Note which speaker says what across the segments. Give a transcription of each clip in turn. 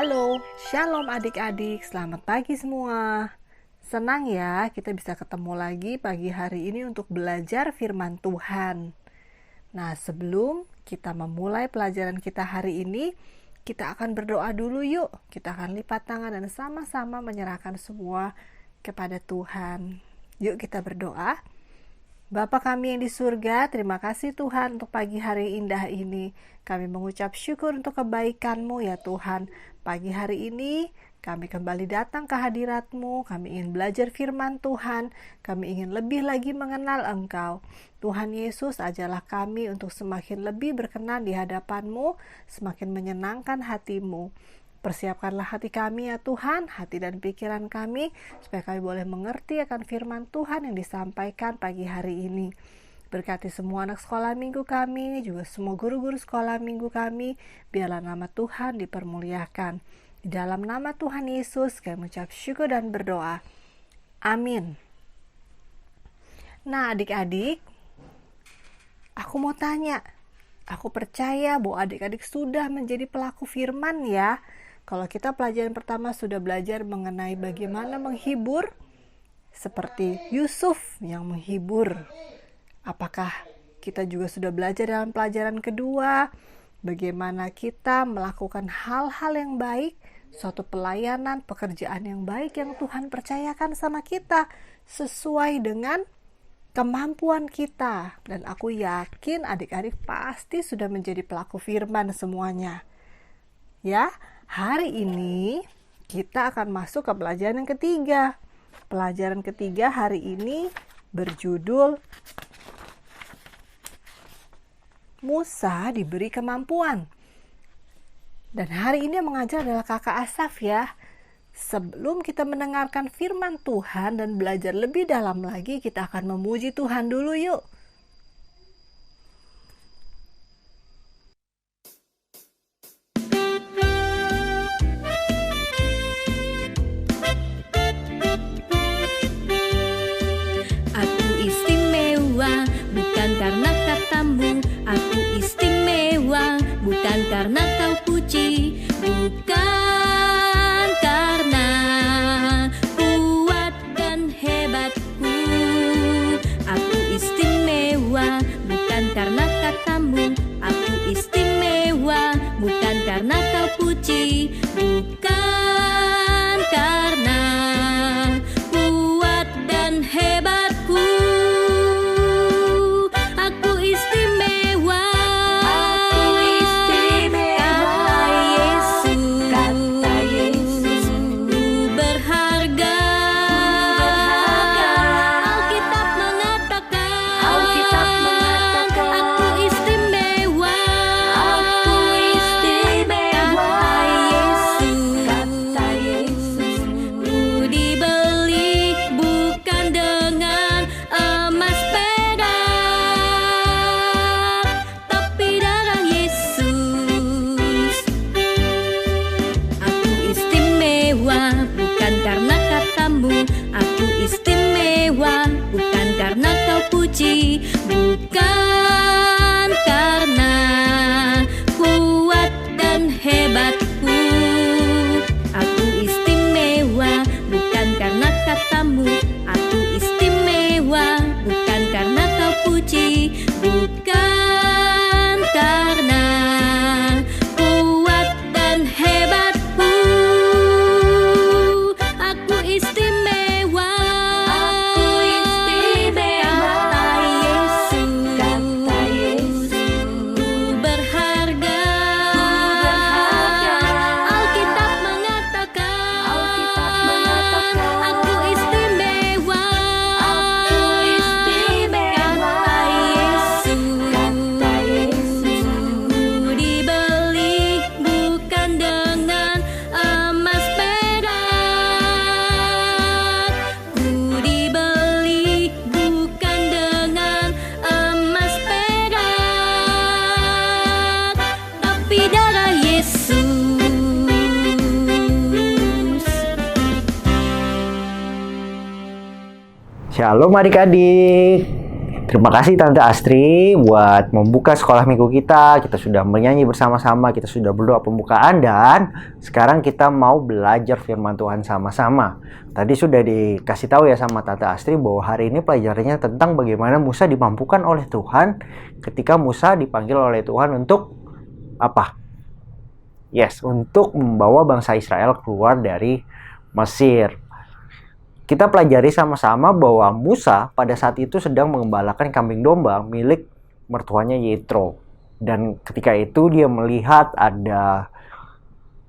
Speaker 1: Halo, Shalom adik-adik, selamat pagi semua. Senang ya kita bisa ketemu lagi pagi hari ini untuk belajar firman Tuhan. Nah, sebelum kita memulai pelajaran kita hari ini, kita akan berdoa dulu yuk. Kita akan lipat tangan dan sama-sama menyerahkan semua kepada Tuhan. Yuk kita berdoa. Bapa kami yang di surga, terima kasih Tuhan untuk pagi hari indah ini. Kami mengucap syukur untuk kebaikan-Mu ya Tuhan. Pagi hari ini kami kembali datang ke hadirat-Mu. Kami ingin belajar firman Tuhan. Kami ingin lebih lagi mengenal Engkau. Tuhan Yesus, ajarlah kami untuk semakin lebih berkenan di hadapan-Mu, semakin menyenangkan hati-Mu. Persiapkanlah hati kami ya Tuhan, hati dan pikiran kami, supaya kami boleh mengerti akan firman Tuhan yang disampaikan pagi hari ini. Berkati semua anak sekolah minggu kami, juga semua guru-guru sekolah minggu kami, biarlah nama Tuhan dipermuliakan. Di dalam nama Tuhan Yesus, kami mengucap syukur dan berdoa. Amin. Nah adik-adik, aku mau tanya, aku percaya bahwa adik-adik sudah menjadi pelaku firman ya. Kalau kita pelajaran pertama sudah belajar mengenai bagaimana menghibur, seperti Yusuf yang menghibur. Apakah kita juga sudah belajar dalam pelajaran kedua, bagaimana kita melakukan hal-hal yang baik, suatu pelayanan, pekerjaan yang baik yang Tuhan percayakan sama kita, sesuai dengan kemampuan kita. Dan aku yakin adik-adik pasti sudah menjadi pelaku firman semuanya. Ya, hari ini kita akan masuk ke pelajaran yang ketiga. Pelajaran ketiga hari ini berjudul Musa diberi kemampuan. Dan hari ini yang mengajar adalah kakak Asaf ya. Sebelum kita mendengarkan firman Tuhan dan belajar lebih dalam lagi, kita akan memuji Tuhan dulu yuk.
Speaker 2: Karena katamu aku istimewa, bukan karena kau puji, bukan karena kuat dan hebatku. Aku istimewa, bukan karena katamu aku istimewa, bukan karena kau puji, bukan karena kuat dan hebatku. Bukan karena kuat dan hebatku. Aku istimewa, bukan karena katamu aku istimewa, bukan karena kau puji, bukan karena kuat dan hebatku. Aku istimewa.
Speaker 3: Shalom adik-adik. Terima kasih Tante Astri buat membuka sekolah minggu kita. Kita sudah menyanyi bersama-sama, kita sudah berdoa pembukaan, dan sekarang kita mau belajar firman Tuhan sama-sama. Tadi sudah dikasih tahu ya sama Tante Astri bahwa hari ini pelajarannya tentang bagaimana Musa dimampukan oleh Tuhan ketika Musa dipanggil oleh Tuhan untuk apa? Yes, untuk membawa bangsa Israel keluar dari Mesir. Kita pelajari sama-sama bahwa Musa pada saat itu sedang mengembalakan kambing domba milik mertuanya Yetro. Dan ketika itu dia melihat ada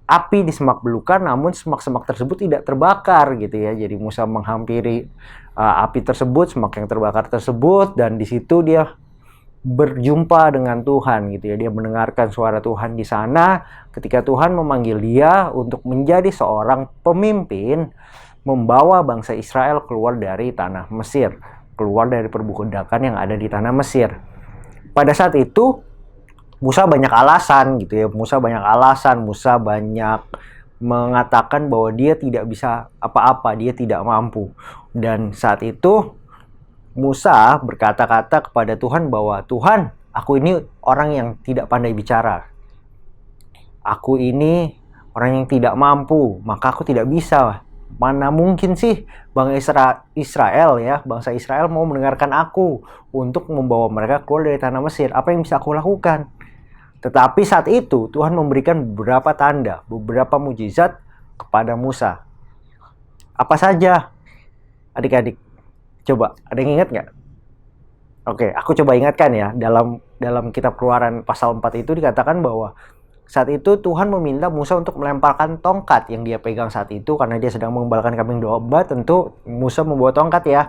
Speaker 3: api di semak belukar, namun semak-semak tersebut tidak terbakar gitu ya. Jadi Musa menghampiri api tersebut, semak yang terbakar tersebut, dan di situ dia berjumpa dengan Tuhan gitu ya. Dia mendengarkan suara Tuhan di sana ketika Tuhan memanggil dia untuk menjadi seorang pemimpin, membawa bangsa Israel keluar dari tanah Mesir, keluar dari perbudakan yang ada di tanah Mesir. Pada saat itu Musa banyak alasan gitu ya. Musa banyak mengatakan bahwa dia tidak bisa apa-apa, dia tidak mampu. Dan saat itu Musa berkata-kata kepada Tuhan bahwa, Tuhan, aku ini orang yang tidak pandai bicara. Aku ini orang yang tidak mampu, maka aku tidak bisa. Mana mungkin sih bangsa Israel mau mendengarkan aku untuk membawa mereka keluar dari tanah Mesir? Apa yang bisa aku lakukan? Tetapi saat itu Tuhan memberikan beberapa tanda, beberapa mujizat kepada Musa. Apa saja? Adik-adik, coba ada yang ingat nggak? Oke, aku coba ingatkan ya. Dalam kitab Keluaran pasal 4 itu dikatakan bahwa saat itu Tuhan meminta Musa untuk melemparkan tongkat yang dia pegang saat itu, karena dia sedang mengembalakan kambing domba. Tentu Musa membawa tongkat ya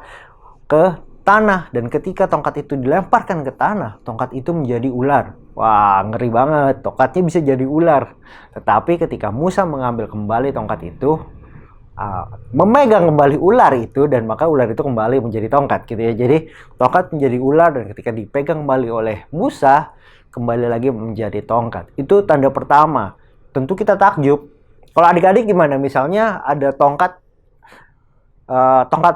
Speaker 3: ke tanah, dan ketika tongkat itu dilemparkan ke tanah, tongkat itu menjadi ular. Wah, ngeri banget, tongkatnya bisa jadi ular. Tetapi ketika Musa mengambil kembali tongkat itu, memegang kembali ular itu, dan maka ular itu kembali menjadi tongkat gitu ya. Jadi tongkat menjadi ular, dan ketika dipegang kembali oleh Musa, kembali lagi menjadi tongkat. Itu tanda pertama. Tentu kita takjub. Kalau adik-adik gimana? Misalnya ada tongkat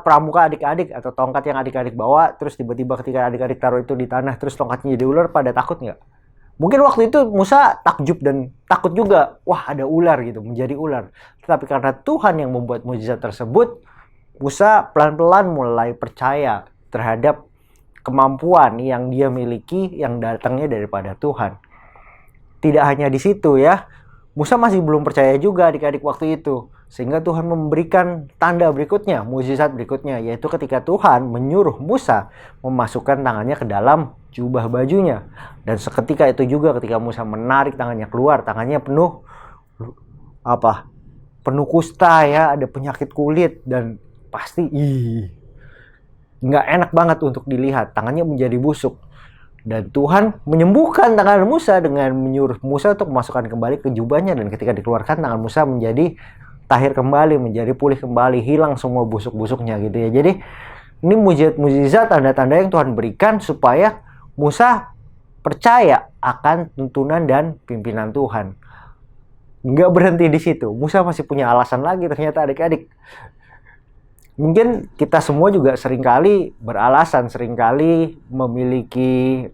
Speaker 3: pramuka adik-adik, atau tongkat yang adik-adik bawa, terus tiba-tiba ketika adik-adik taruh itu di tanah, terus tongkatnya jadi ular, pada takut nggak? Mungkin waktu itu Musa takjub dan takut juga. Wah, ada ular gitu, menjadi ular. Tetapi karena Tuhan yang membuat mukjizat tersebut, Musa pelan-pelan mulai percaya terhadap kemampuan yang dia miliki yang datangnya daripada Tuhan. Tidak hanya di situ ya, Musa masih belum percaya juga adik-adik waktu itu. Sehingga Tuhan memberikan tanda berikutnya, mukjizat berikutnya, yaitu ketika Tuhan menyuruh Musa memasukkan tangannya ke dalam jubah bajunya. Dan seketika itu juga ketika Musa menarik tangannya keluar, tangannya penuh penuh kusta ya, ada penyakit kulit, dan pasti nggak enak banget untuk dilihat, tangannya menjadi busuk. Dan Tuhan menyembuhkan tangan Musa dengan menyuruh Musa untuk memasukkan kembali ke jubahnya, dan ketika dikeluarkan tangan Musa menjadi tahir kembali, menjadi pulih kembali, hilang semua busuk-busuknya gitu ya. Jadi ini mujizat, tanda-tanda yang Tuhan berikan supaya Musa percaya akan tuntunan dan pimpinan Tuhan. Nggak berhenti di situ, Musa masih punya alasan lagi ternyata adik-adik. Mungkin kita semua juga seringkali beralasan, seringkali memiliki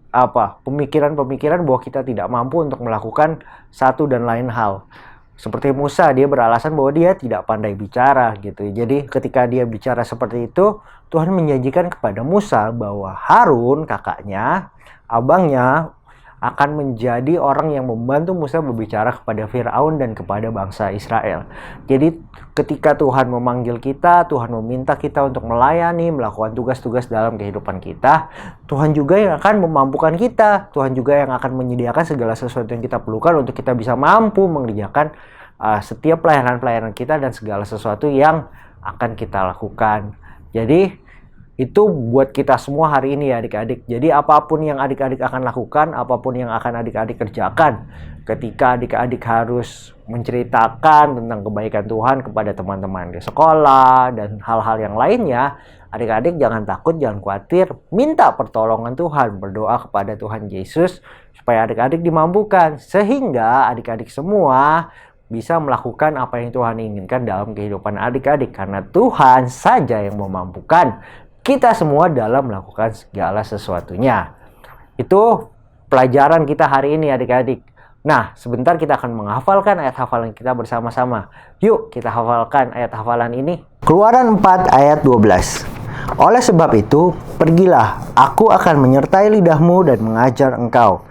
Speaker 3: pemikiran-pemikiran bahwa kita tidak mampu untuk melakukan satu dan lain hal. Seperti Musa, dia beralasan bahwa dia tidak pandai bicara gitu. Jadi ketika dia bicara seperti itu, Tuhan menjanjikan kepada Musa bahwa Harun, kakaknya, abangnya, akan menjadi orang yang membantu Musa berbicara kepada Firaun dan kepada bangsa Israel. Jadi ketika Tuhan memanggil kita, Tuhan meminta kita untuk melayani, melakukan tugas-tugas dalam kehidupan kita, Tuhan juga yang akan memampukan kita. Tuhan juga yang akan menyediakan segala sesuatu yang kita perlukan untuk kita bisa mampu mengerjakan setiap pelayanan-pelayanan kita dan segala sesuatu yang akan kita lakukan. Jadi itu buat kita semua hari ini ya adik-adik. Jadi apapun yang adik-adik akan lakukan, apapun yang akan adik-adik kerjakan, ketika adik-adik harus menceritakan tentang kebaikan Tuhan kepada teman-teman di sekolah dan hal-hal yang lainnya, adik-adik jangan takut, jangan khawatir, minta pertolongan Tuhan, berdoa kepada Tuhan Yesus supaya adik-adik dimampukan, sehingga adik-adik semua bisa melakukan apa yang Tuhan inginkan dalam kehidupan adik-adik, karena Tuhan saja yang memampukan. kita semua dalam melakukan segala sesuatunya. Itu pelajaran kita hari ini adik-adik. Nah, sebentar kita akan menghafalkan ayat hafalan kita bersama-sama. Yuk kita hafalkan ayat hafalan ini. Keluaran 4 ayat 12. Oleh sebab itu, pergilah, aku akan menyertai lidahmu dan mengajar engkau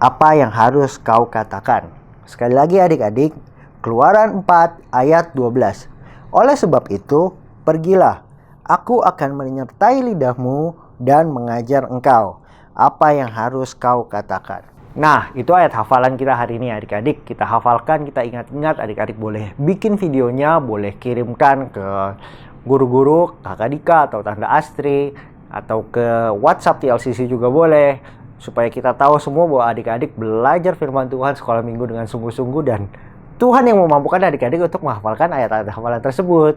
Speaker 3: apa yang harus kau katakan. Sekali lagi adik-adik, Keluaran 4 ayat 12. Oleh sebab itu, pergilah, aku akan menyertai lidahmu dan mengajar engkau apa yang harus kau katakan. Nah, itu ayat hafalan kita hari ini adik-adik. Kita hafalkan, kita ingat-ingat. Adik-adik boleh bikin videonya, boleh kirimkan ke guru-guru, kakak Dika atau Tante Astri, atau ke WhatsApp TLCC juga boleh. Supaya kita tahu semua bahwa adik-adik belajar firman Tuhan sekolah minggu dengan sungguh-sungguh. Dan Tuhan yang memampukan adik-adik untuk menghafalkan ayat-ayat hafalan tersebut.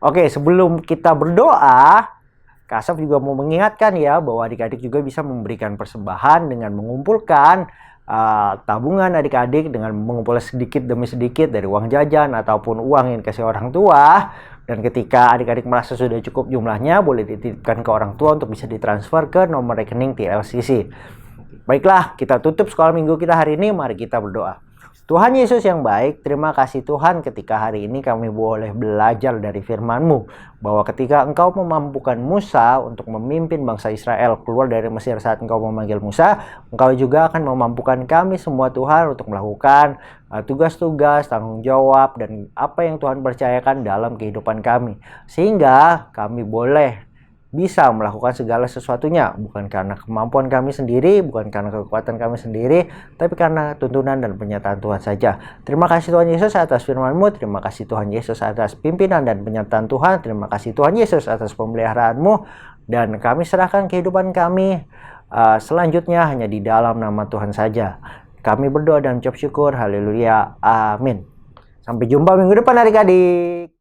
Speaker 3: Oke, sebelum kita berdoa, Kak Asaf juga mau mengingatkan ya bahwa adik-adik juga bisa memberikan persembahan dengan mengumpulkan tabungan adik-adik dengan mengumpulkan sedikit demi sedikit dari uang jajan ataupun uang yang dikasih orang tua. Dan ketika adik-adik merasa sudah cukup jumlahnya, boleh dititipkan ke orang tua untuk bisa ditransfer ke nomor rekening TLCC. Baiklah, kita tutup sekolah minggu kita hari ini. Mari kita berdoa. Tuhan Yesus yang baik, terima kasih Tuhan ketika hari ini kami boleh belajar dari firman-Mu. Bahwa ketika Engkau memampukan Musa untuk memimpin bangsa Israel keluar dari Mesir saat Engkau memanggil Musa, Engkau juga akan memampukan kami semua Tuhan untuk melakukan tugas-tugas, tanggung jawab, dan apa yang Tuhan percayakan dalam kehidupan kami. Sehingga kami boleh bisa melakukan segala sesuatunya, bukan karena kemampuan kami sendiri, bukan karena kekuatan kami sendiri, tapi karena tuntunan dan pernyataan Tuhan saja. Terima kasih Tuhan Yesus atas firman-Mu, terima kasih Tuhan Yesus atas pimpinan dan penyertaan Tuhan, terima kasih Tuhan Yesus atas pemeliharaan-Mu, dan kami serahkan kehidupan kami selanjutnya hanya di dalam nama Tuhan saja. Kami berdoa dan ucap syukur, haleluya, amin. Sampai jumpa minggu depan adik-adik.